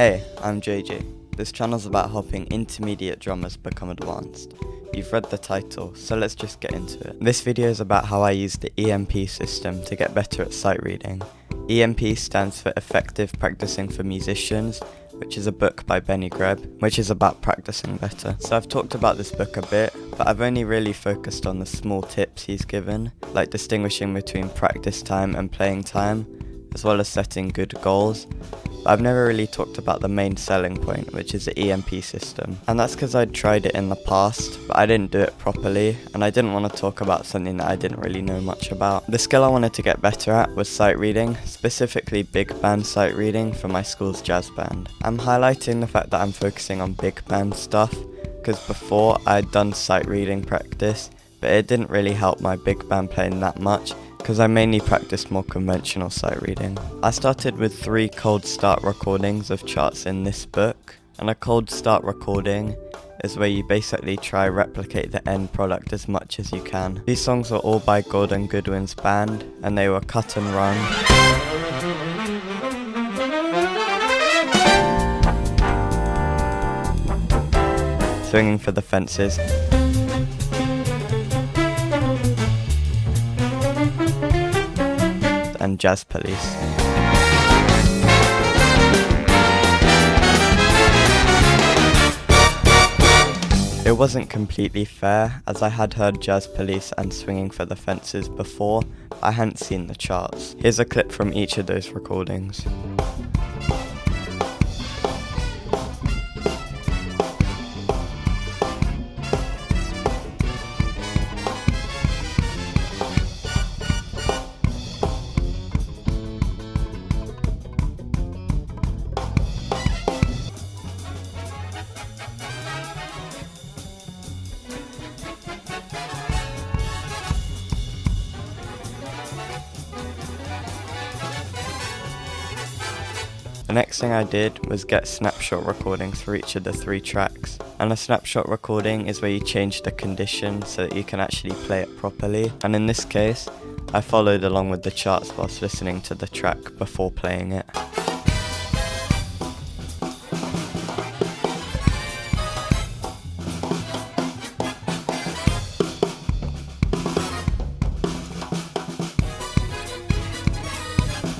Hey, I'm JJ. This channel's about helping intermediate drummers become advanced. You've read the title, so let's just get into it. This video is about how I use the EMP system to get better at sight reading. EMP stands for Effective Practicing for Musicians, which is a book by Benny Greb, which is about practicing better. So I've talked about this book a bit, but I've only really focused on the small tips he's given, like distinguishing between practice time and playing time, as well as setting good goals. But I've never really talked about the main selling point, which is the EMP system. And that's because I'd tried it in the past, but I didn't do it properly, and I didn't want to talk about something that I didn't really know much about. The skill I wanted to get better at was sight reading, specifically big band sight reading for my school's jazz band. I'm highlighting the fact that I'm focusing on big band stuff, because before I'd done sight reading practice, but it didn't really help my big band playing that much, because I mainly practiced more conventional sight reading. I started with 3 cold start recordings of charts in this book, and a cold start recording is where you basically try replicate the end product as much as you can. These songs were all by Gordon Goodwin's band, and they were Cut and Run, Swinging for the Fences, and Jazz Police. It wasn't completely fair, as I had heard Jazz Police and Swinging for the Fences before, but I hadn't seen the charts. Here's a clip from each of those recordings. The next thing I did was get snapshot recordings for each of the 3 tracks. And a snapshot recording is where you change the condition so that you can actually play it properly. And in this case, I followed along with the charts whilst listening to the track before playing it.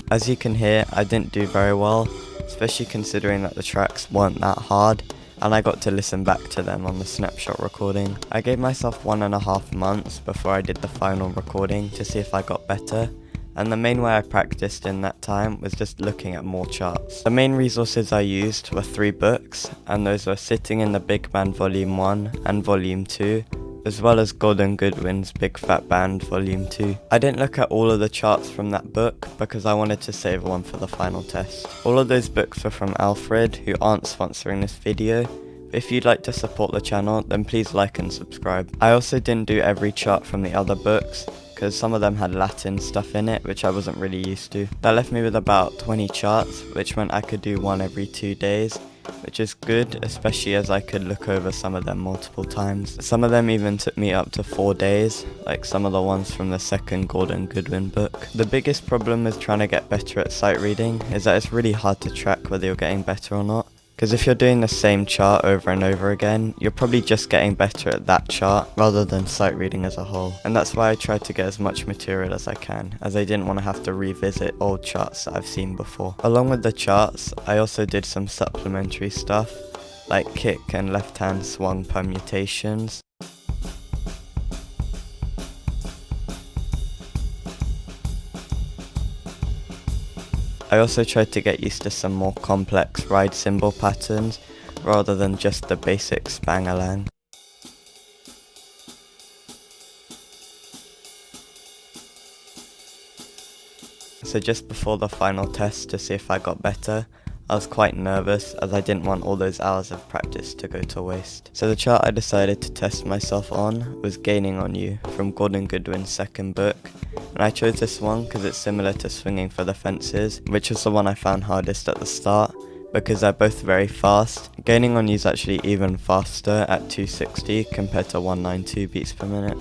As you can hear, I didn't do very well, especially considering that the tracks weren't that hard, and I got to listen back to them on the snapshot recording. I gave myself 1.5 months before I did the final recording to see if I got better, and the main way I practiced in that time was just looking at more charts. The main resources I used were 3 books, and those were Sitting in the Big Band Volume 1 and Volume 2, as well as Gordon Goodwin's Big Fat Band Volume 2. I didn't look at all of the charts from that book because I wanted to save one for the final test. All of those books were from Alfred, who aren't sponsoring this video. If you'd like to support the channel, then please like and subscribe. I also didn't do every chart from the other books, because some of them had Latin stuff in it, which I wasn't really used to. That left me with about 20 charts, which meant I could do one every 2 days, which is good, especially as I could look over some of them multiple times. Some of them even took me up to 4 days, like some of the ones from the second Gordon Goodwin book. The biggest problem with trying to get better at sight reading is that it's really hard to track whether you're getting better or not. Because if you're doing the same chart over and over again, you're probably just getting better at that chart rather than sight reading as a whole. And that's why I tried to get as much material as I can, as I didn't want to have to revisit old charts that I've seen before. Along with the charts, I also did some supplementary stuff, like kick and left hand swung permutations. I also tried to get used to some more complex ride cymbal patterns rather than just the basic spang-a-lang. So just before the final test to see if I got better, I was quite nervous as I didn't want all those hours of practice to go to waste. So the chart I decided to test myself on was Gaining on You from Gordon Goodwin's second book. And I chose this one because it's similar to Swinging for the Fences, which was the one I found hardest at the start, because they're both very fast. Gaining on You is actually even faster at 260 compared to 192 beats per minute.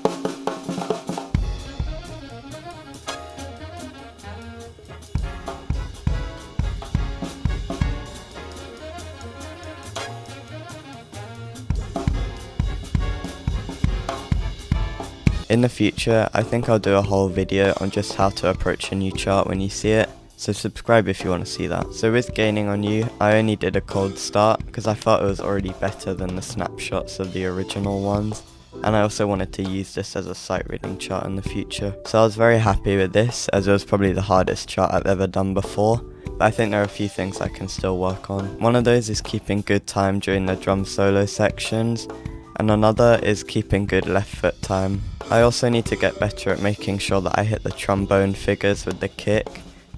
In the future, I think I'll do a whole video on just how to approach a new chart when you see it, so subscribe if you want to see that. So with Gaining on You, I only did a cold start because I thought it was already better than the snapshots of the original ones, and I also wanted to use this as a sight reading chart in the future. So I was very happy with this, as it was probably the hardest chart I've ever done before, but I think there are a few things I can still work on. One of those is keeping good time during the drum solo sections, and another is keeping good left foot time. I also need to get better at making sure that I hit the trombone figures with the kick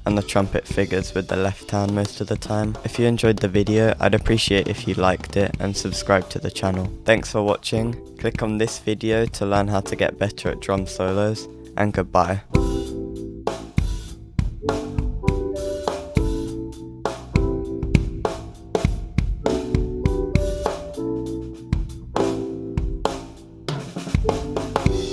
and the trumpet figures with the left hand most of the time. If you enjoyed the video, I'd appreciate if you liked it and subscribe to the channel. Thanks for watching. Click on this video to learn how to get better at drum solos, and goodbye.